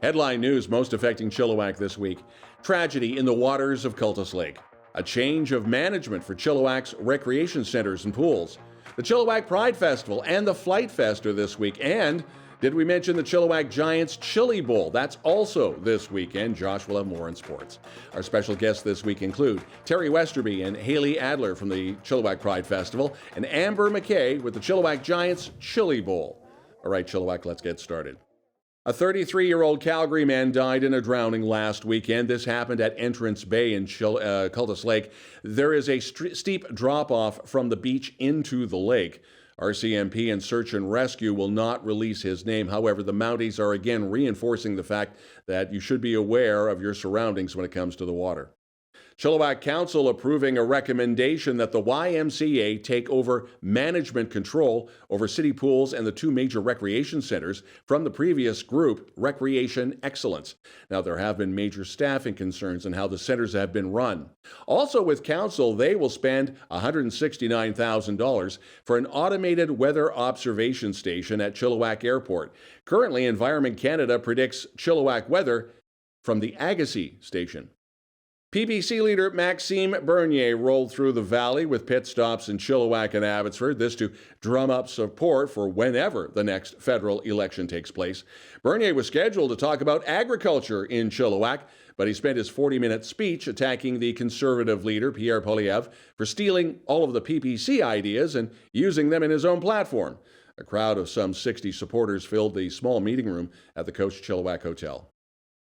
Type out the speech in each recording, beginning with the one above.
Headline news most affecting Chilliwack this week. Tragedy in the waters of Cultus Lake. A change of management for Chilliwack's recreation centers and pools. The Chilliwack Pride Festival and the Flight Fest are this week. And did we mention the Chilliwack Giants Chilli Bowl? That's also this weekend. Josh will have more in sports. Our special guests this week include Teri Westerby and Hailey Adler from the Chilliwack Pride Festival and Amber Mckay with the Chilliwack Giants Chilli Bowl. All right, Chilliwack, let's get started. A 33-year-old Calgary man died in a drowning last weekend. This happened at Entrance Bay in Cultus Lake. There is a steep drop-off from the beach into the lake. RCMP and Search and Rescue will not release his name. However, the Mounties are again reinforcing the fact that you should be aware of your surroundings when it comes to the water. Chilliwack Council approving a recommendation that the YMCA take over management control over city pools and the two major recreation centers from the previous group, Recreation Excellence. Now, there have been major staffing concerns in how the centers have been run. Also with Council, they will spend $169,000 for an automated weather observation station at Chilliwack Airport. Currently, Environment Canada predicts Chilliwack weather from the Agassiz station. PPC leader Maxime Bernier rolled through the valley with pit stops in Chilliwack and Abbotsford, this to drum up support for whenever the next federal election takes place. Bernier was scheduled to talk about agriculture in Chilliwack, but he spent his 40-minute speech attacking the Conservative leader, Pierre Poilievre, for stealing all of the PPC ideas and using them in his own platform. A crowd of some 60 supporters filled the small meeting room at the Coach Chilliwack Hotel.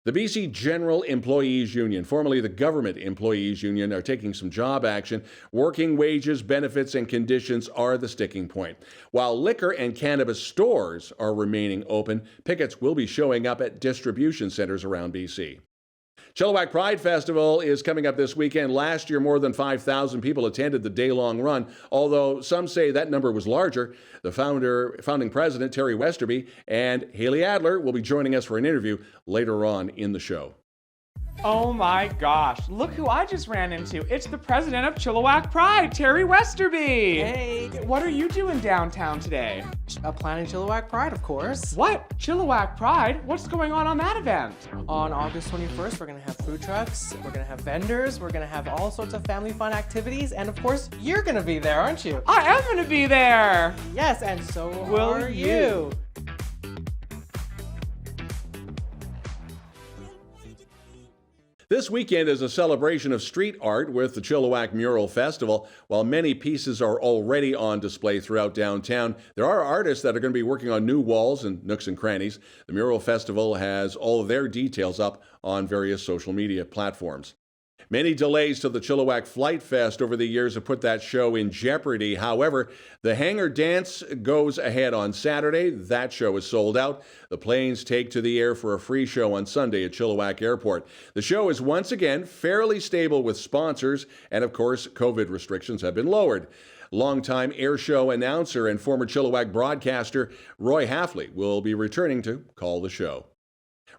The BC General Employees Union, formerly the Government Employees Union, are taking some job action. Working wages, benefits, and conditions are the sticking point. While liquor and cannabis stores are remaining open, pickets will be showing up at distribution centers around BC. Chilliwack Pride Festival is coming up this weekend. Last year, more than 5,000 people attended the day-long run, although some say that number was larger. The founding president, Teri Westerby, and Hailey Adler will be joining us for an interview later on in the show. Oh my gosh, look who I just ran into. It's the president of Chilliwack Pride, Teri Westerby. Hey. What are you doing downtown today? Planning Chilliwack Pride, of course. What? Chilliwack Pride? What's going on that event? On August 21st, we're going to have food trucks, we're going to have vendors, we're going to have all sorts of family fun activities, and of course, you're going to be there, aren't you? I am going to be there. Yes, and so Will are you. This weekend is a celebration of street art with the Chilliwack Mural Festival. While many pieces are already on display throughout downtown, there are artists that are going to be working on new walls and nooks and crannies. The Mural Festival has all of their details up on various social media platforms. Many delays to the Chilliwack Flight Fest over the years have put that show in jeopardy. However, the Hangar Dance goes ahead on Saturday. That show is sold out. The planes take to the air for a free show on Sunday at Chilliwack Airport. The show is once again fairly stable with sponsors, and of course, COVID restrictions have been lowered. Longtime air show announcer and former Chilliwack broadcaster Roy Halfley will be returning to call the show.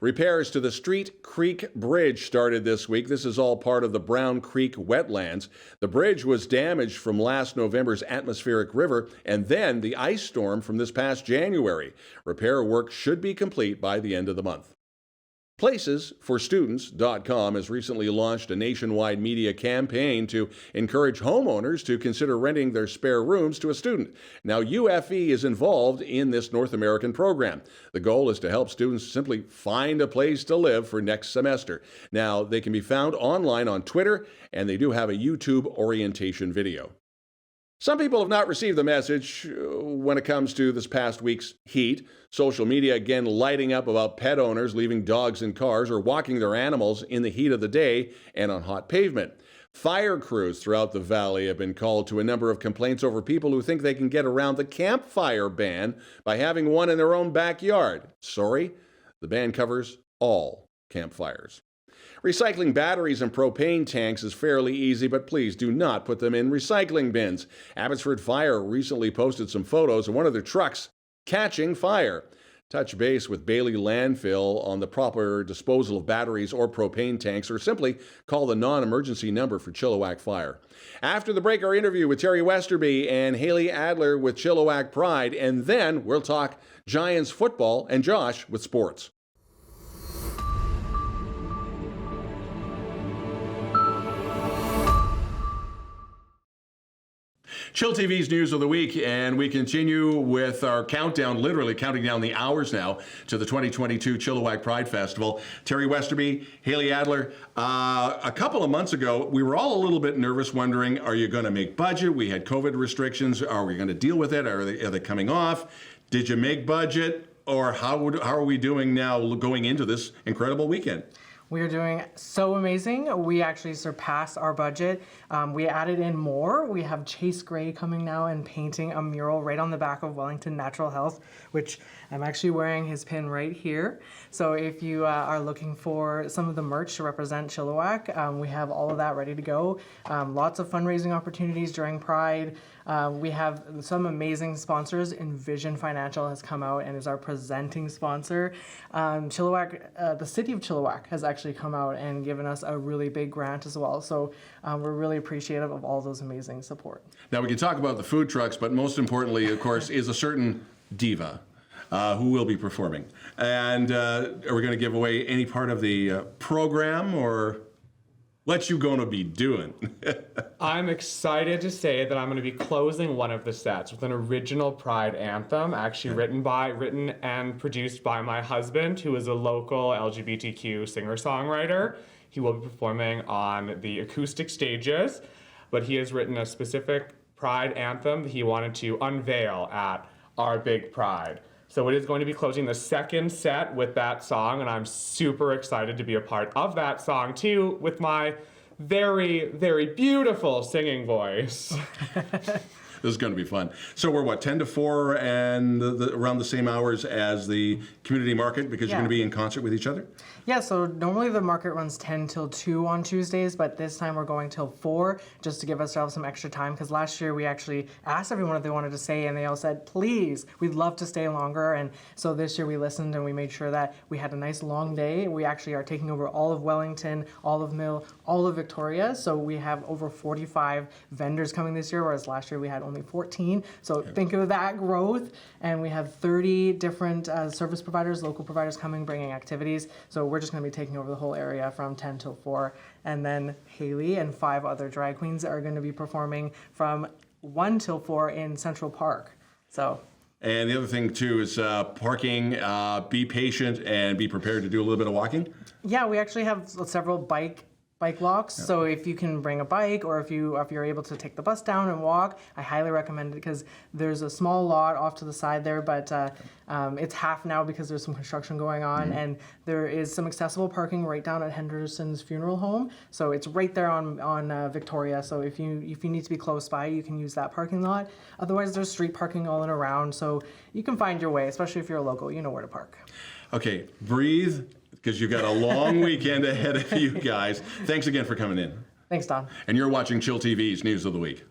Repairs to the Street Creek Bridge started this week. This is all part of the Brown Creek wetlands. The bridge was damaged from last November's atmospheric river and then the ice storm from this past January. Repair work should be complete by the end of the month. Placesforstudents.com has recently launched a nationwide media campaign to encourage homeowners to consider renting their spare rooms to a student. Now, UFE is involved in this North American program. The goal is to help students simply find a place to live for next semester. Now, they can be found online on Twitter, and they do have a YouTube orientation video. Some people have not received the message when it comes to this past week's heat. Social media again lighting up about pet owners leaving dogs in cars or walking their animals in the heat of the day and on hot pavement. Fire crews throughout the valley have been called to a number of complaints over people who think they can get around the campfire ban by having one in their own backyard. Sorry, the ban covers all campfires. Recycling batteries and propane tanks is fairly easy, but please do not put them in recycling bins. Abbotsford Fire recently posted some photos of one of their trucks catching fire. Touch base with Bailey Landfill on the proper disposal of batteries or propane tanks, or simply call the non-emergency number for Chilliwack Fire. After the break, our interview with Teri Westerby and Hailey Adler with Chilliwack Pride, and then we'll talk Giants football and Josh with sports. chillTV's News of the Week, and we continue with our countdown, literally counting down the hours now to the 2022 Chilliwack Pride Festival. Teri Westerby, Hailey Adler. A couple of months ago, we were all a little bit nervous, wondering, are you going to make budget? We had COVID restrictions. Are we going to deal with it? Are they coming off? Did you make budget? Or how are we doing now going into this incredible weekend? We are doing so amazing. We actually surpassed our budget. We added in more. We have Chase Gray coming now and painting a mural right on the back of Wellington Natural Health, which I'm actually wearing his pin right here. So if you are looking for some of the merch to represent Chilliwack, we have all of that ready to go. Lots of fundraising opportunities during Pride. We have some amazing sponsors. Envision Financial has come out and is our presenting sponsor. Chilliwack, the city of Chilliwack has actually come out and given us a really big grant as well. So we're really appreciative of all those amazing support. Now we can talk about the food trucks, but most importantly, of course, is a certain diva who will be performing. And are we going to give away any part of the program, or what you going to be doing? I'm excited to say that I'm going to be closing one of the sets with an original Pride anthem, actually written and produced by my husband, who is a local LGBTQ singer-songwriter. He will be performing on the acoustic stages, but he has written a specific Pride anthem that he wanted to unveil at our big Pride. So it is going to be closing the second set with that song, and I'm super excited to be a part of that song too, with my very, very beautiful singing voice. This is going to be fun. So we're 10 to 4 and around the same hours as the community market, because you're going to be in concert with each other? Yeah, so normally the market runs 10 till 2 on Tuesdays, but this time we're going till 4 just to give ourselves some extra time, because last year we actually asked everyone if they wanted to stay, and they all said, please, we'd love to stay longer. And so this year we listened and we made sure that we had a nice long day. We actually are taking over all of Wellington, all of Mill, all of Victoria. So we have over 45 vendors coming this year, whereas last year we had only 14. So think of that growth. And we have 30 different service providers, local providers coming, bringing activities. So we're just going to be taking over the whole area from 10 till 4. And then Hailey and 5 other drag queens are going to be performing from 1 till 4 in Central Park. So. And the other thing too is parking. Be patient and be prepared to do a little bit of walking. Yeah, we actually have several bike walks. Yeah. So if you can bring a bike, or if you're able to take the bus down and walk, I highly recommend it, because there's a small lot off to the side there, but it's half now because there's some construction going on, and there is some accessible parking right down at Henderson's funeral home. So it's right there on Victoria. So if you need to be close by, you can use that parking lot. Otherwise, there's street parking all in around, so you can find your way, especially if you're a local. You know where to park. Okay, breathe, because you've got a long weekend ahead of you guys. Thanks again for coming in. Thanks, Don. And you're watching chillTV's News of the Week.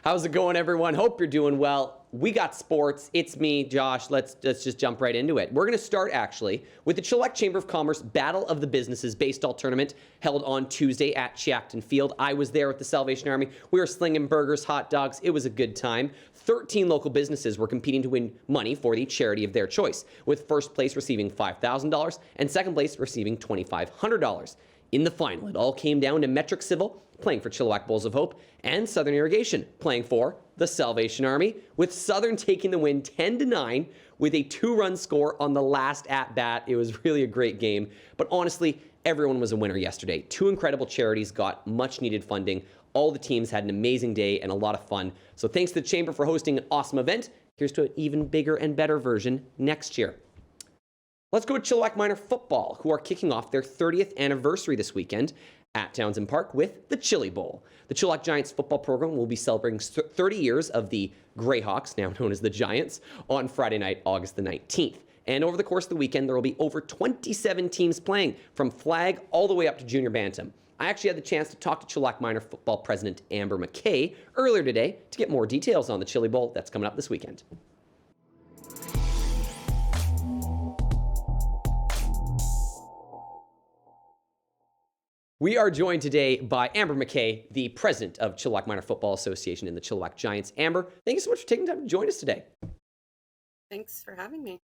How's it going, everyone? Hope you're doing well. We got sports. It's me, Josh. Let's just jump right into it. We're going to start, actually, with the Chilliwack Chamber of Commerce Battle of the Businesses baseball tournament held on Tuesday at Chiacton Field. I was there with the Salvation Army. We were slinging burgers, hot dogs. It was a good time. 13 local businesses were competing to win money for the charity of their choice, with first place receiving $5,000 and second place receiving $2,500. In the final, it all came down to Metric Civil, playing for Chilliwack Bowls of Hope, and Southern Irrigation, playing for the Salvation Army, with Southern taking the win 10-9 with a 2-run score on the last at-bat. It was really a great game, but honestly, everyone was a winner yesterday. 2 incredible charities got much-needed funding. All the teams had an amazing day and a lot of fun. So thanks to the Chamber for hosting an awesome event. Here's to an even bigger and better version next year. Let's go to Chilliwack Minor Football, who are kicking off their 30th anniversary this weekend at Townsend Park with the Chilli Bowl. The Chilliwack Giants football program will be celebrating 30 years of the Greyhawks, now known as the Giants, on Friday night, August the 19th. And over the course of the weekend, there will be over 27 teams playing, from flag all the way up to junior bantam. I actually had the chance to talk to Chilliwack Minor Football President Amber Mckay earlier today to get more details on the Chilli Bowl that's coming up this weekend. We are joined today by Amber Mckay, the president of Chilliwack Minor Football Association and the Chilliwack Giants. Amber, thank you so much for taking time to join us today. Thanks for having me.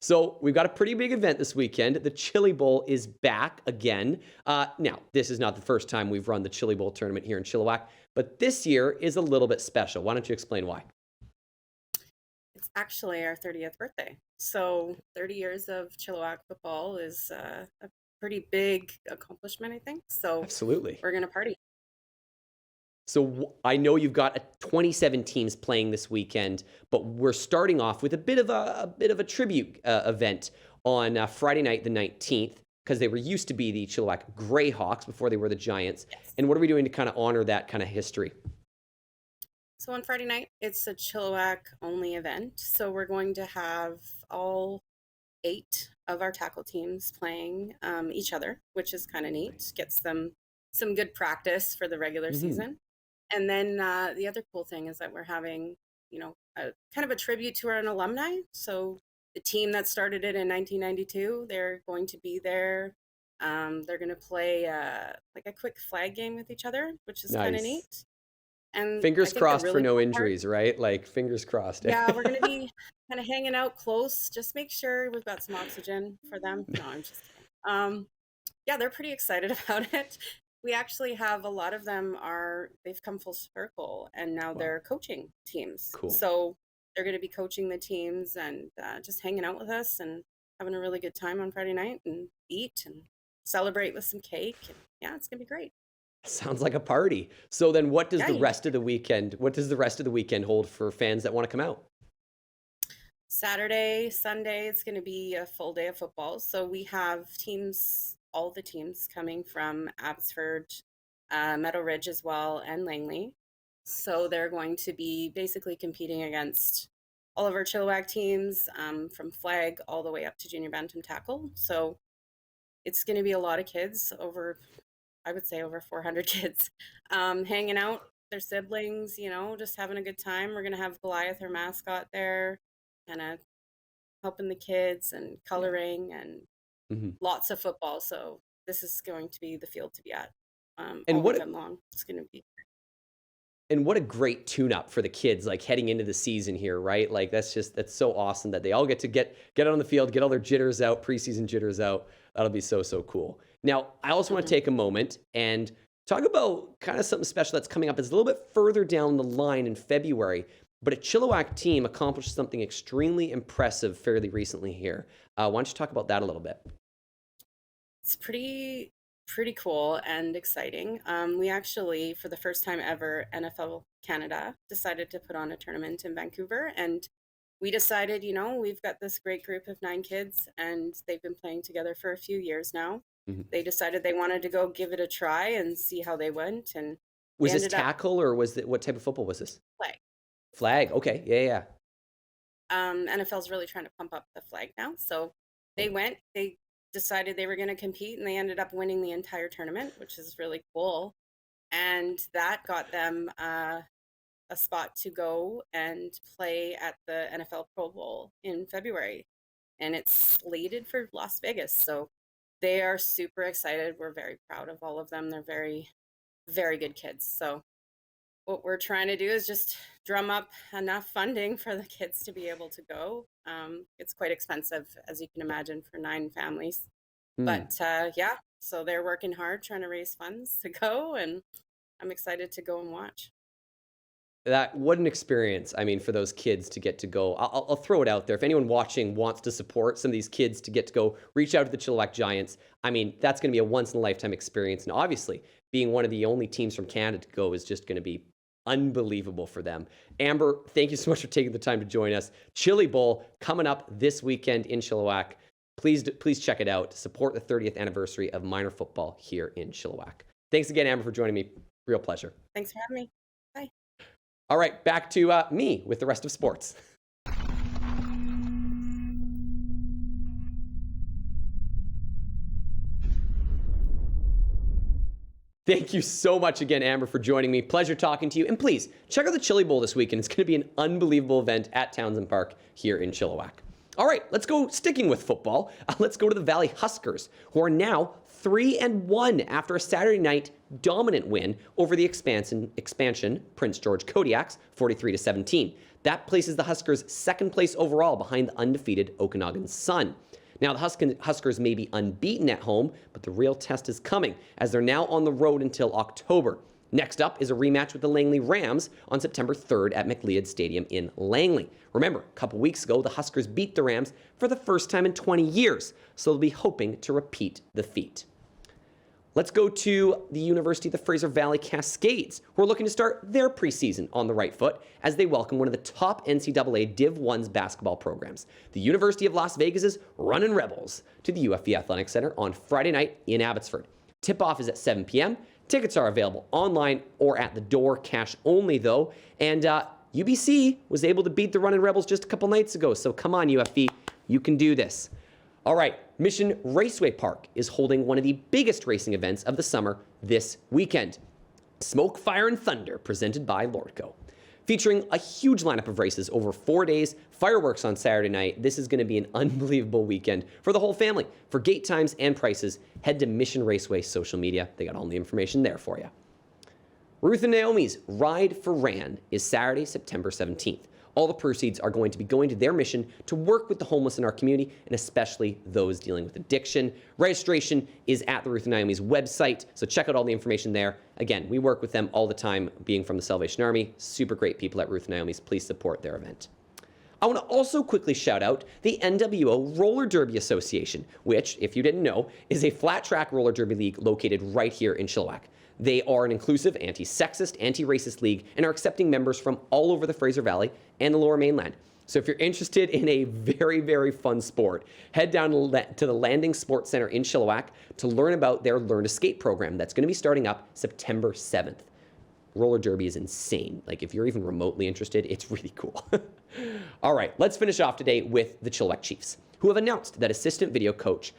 So we've got a pretty big event this weekend. The Chilli Bowl is back again. Now, this is not the first time we've run the Chilli Bowl tournament here in Chilliwack, but this year is a little bit special. Why don't you explain why? It's actually our 30th birthday. So 30 years of Chilliwack football is a pretty big accomplishment, I think. So Absolutely. we're going to party. So I know you've got 27 teams playing this weekend, but we're starting off with a bit of a tribute event on Friday night, the 19th, because they used to be the Chilliwack Greyhawks before they were the Giants. Yes. And what are we doing to kind of honor that kind of history? So on Friday night, it's a Chilliwack only event. So we're going to have all 8 of our tackle teams playing each other, which is kind of neat. Gets them some good practice for the regular season. And then the other cool thing is that we're having, a kind of a tribute to an alumni. So the team that started it in 1992, they're going to be there. They're going to play like a quick flag game with each other, which is kind of Nice. neat. And Fingers I think the crossed for really no cool part- injuries, right? Like fingers crossed. Yeah, we're going to be kind of hanging out close. Just make sure we've got some oxygen for them. No, I'm just kidding. Yeah, they're pretty excited about it. We actually have a lot of them they've come full circle and now they're coaching teams. Cool. So they're going to be coaching the teams and just hanging out with us and having a really good time on Friday night and eat and celebrate with some cake. And yeah, it's going to be great. Sounds like a party. So then what does Yeah, the you- rest of the weekend hold for fans that want to come out? Saturday, Sunday, it's going to be a full day of football. So we have all the teams coming from Abbotsford, Meadow Ridge as well, and Langley. So they're going to be basically competing against all of our Chilliwack teams from flag all the way up to junior bantam tackle. So it's going to be a lot of kids, I would say over 400 kids, hanging out, their siblings, just having a good time. We're going to have Goliath, our mascot, there, kind of helping the kids and coloring and lots of football. So this is going to be the field to be at all weekend long. It's going to be. And what a great tune-up for the kids, like heading into the season here, right? Like that's so awesome that they all get to get on the field, get all their jitters out, preseason jitters out. That'll be so cool. Now, I also want to take a moment and talk about kind of something special that's coming up. It's a little bit further down the line in February, but a Chilliwack team accomplished something extremely impressive fairly recently here. Why don't you talk about that a little bit? It's pretty cool and exciting. We actually, for the first time ever, NFL Canada decided to put on a tournament in Vancouver, and we decided, we've got this great group of 9 kids, and they've been playing together for a few years now. They decided they wanted to go give it a try and see how they went. And was this tackle or was it what type of football was this? Flag. Flag. Okay. Yeah. NFL's really trying to pump up the flag now, so they decided they were going to compete, and they ended up winning the entire tournament, which is really cool. And that got them a spot to go and play at the NFL Pro Bowl in February, and it's slated for Las Vegas. So they are super excited. We're very proud of all of them. They're very, very good kids. So what we're trying to do is just drum up enough funding for the kids to be able to go. It's quite expensive, as you can imagine, for 9 families. But yeah, so they're working hard trying to raise funds to go, and I'm excited to go and watch. What an experience. I mean, for those kids to get to go. I'll throw it out there. If anyone watching wants to support some of these kids to get to go, reach out to the Chilliwack Giants. I mean, that's going to be a once-in-a-lifetime experience. And obviously, being one of the only teams from Canada to go is just going to be unbelievable for them. Amber, thank you so much for taking the time to join us. Chilli Bowl coming up this weekend in Chilliwack. Please check it out. Support the 30th anniversary of minor football here in Chilliwack. Thanks again, Amber, for joining me. Real pleasure. Thanks for having me. Bye. All right, back to me with the rest of sports. Thank you so much again, Amber, for joining me. Pleasure talking to you. And please, check out the Chilli Bowl this weekend. It's going to be an unbelievable event at Townsend Park here in Chilliwack. All right, let's go, sticking with football, let's go to the Valley Huskers, who are now 3-1 after a Saturday night dominant win over the expansion Prince George Kodiaks, 43-17. That places the Huskers second place overall behind the undefeated Okanagan Sun. Now, the Huskers may be unbeaten at home, but the real test is coming as they're now on the road until October. Next up is a rematch with the Langley Rams on September 3rd at McLeod Stadium in Langley. Remember, a couple weeks ago, the Huskers beat the Rams for the first time in 20 years, so they'll be hoping to repeat the feat. Let's go to the University of the Fraser Valley Cascades, who are looking to start their preseason on the right foot as they welcome one of the top NCAA Div 1's basketball programs, the University of Las Vegas's Runnin' Rebels, to the UFV Athletic Center on Friday night in Abbotsford. Tip-off is at 7 p.m. Tickets are available online or at the door, cash only though. And UBC was able to beat the Runnin' Rebels just a couple nights ago, so come on UFV, you can do this. All right, Mission Raceway Park is holding one of the biggest racing events of the summer this weekend. Smoke, Fire, and Thunder, presented by Lordco. Featuring a huge lineup of races over 4 days, fireworks on Saturday night. This is going to be an unbelievable weekend for the whole family. For gate times and prices, head to Mission Raceway social media. They got all the information there for you. Ruth and Naomi's Ride for Rand is Saturday, September 17th. All the proceeds are going to be going to their mission to work with the homeless in our community, and especially those dealing with addiction. Registration is at the Ruth and Naomi's website, so check out all the information there. Again, we work with them all the time, being from the Salvation Army. Super great people at Ruth and Naomi's. Please support their event. I want to also quickly shout out the NWO Roller Derby Association, which, if you didn't know, is a flat track roller derby league located right here in Chilliwack. They are an inclusive, anti-sexist, anti-racist league and are accepting members from all over the Fraser Valley and the Lower Mainland. So if you're interested in a very, very fun sport, head down to the Landing Sports Center in Chilliwack to learn about their Learn to Skate program that's going to be starting up September 7th. Roller derby is insane. Like, if you're even remotely interested, it's really cool. All right, let's finish off today with the Chilliwack Chiefs, who have announced that assistant video coach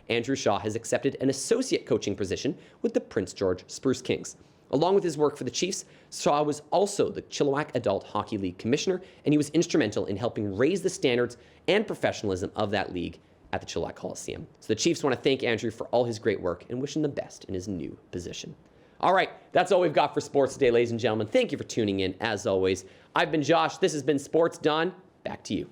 Andrew Shaw has accepted an associate coaching position with the Prince George Spruce Kings. Along with his work for the Chiefs, Shaw was also the Chilliwack Adult Hockey League commissioner, and he was instrumental in helping raise the standards and professionalism of that league at the Chilliwack Coliseum. So the Chiefs want to thank Andrew for all his great work and wish him the best in his new position. All right, that's all we've got for sports today, ladies and gentlemen. Thank you for tuning in, as always. I've been Josh. This has been Sports Done. Back to you.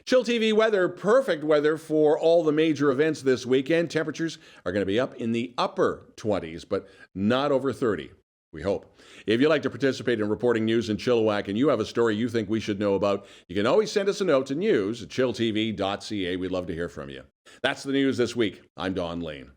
chillTV weather, perfect weather for all the major events this weekend. Temperatures are going to be up in the upper 20s, but not over 30, we hope. If you'd like to participate in reporting news in Chilliwack and you have a story you think we should know about, you can always send us a note to news@chilltv.ca. We'd love to hear from you. That's the news this week. I'm Don Lehn.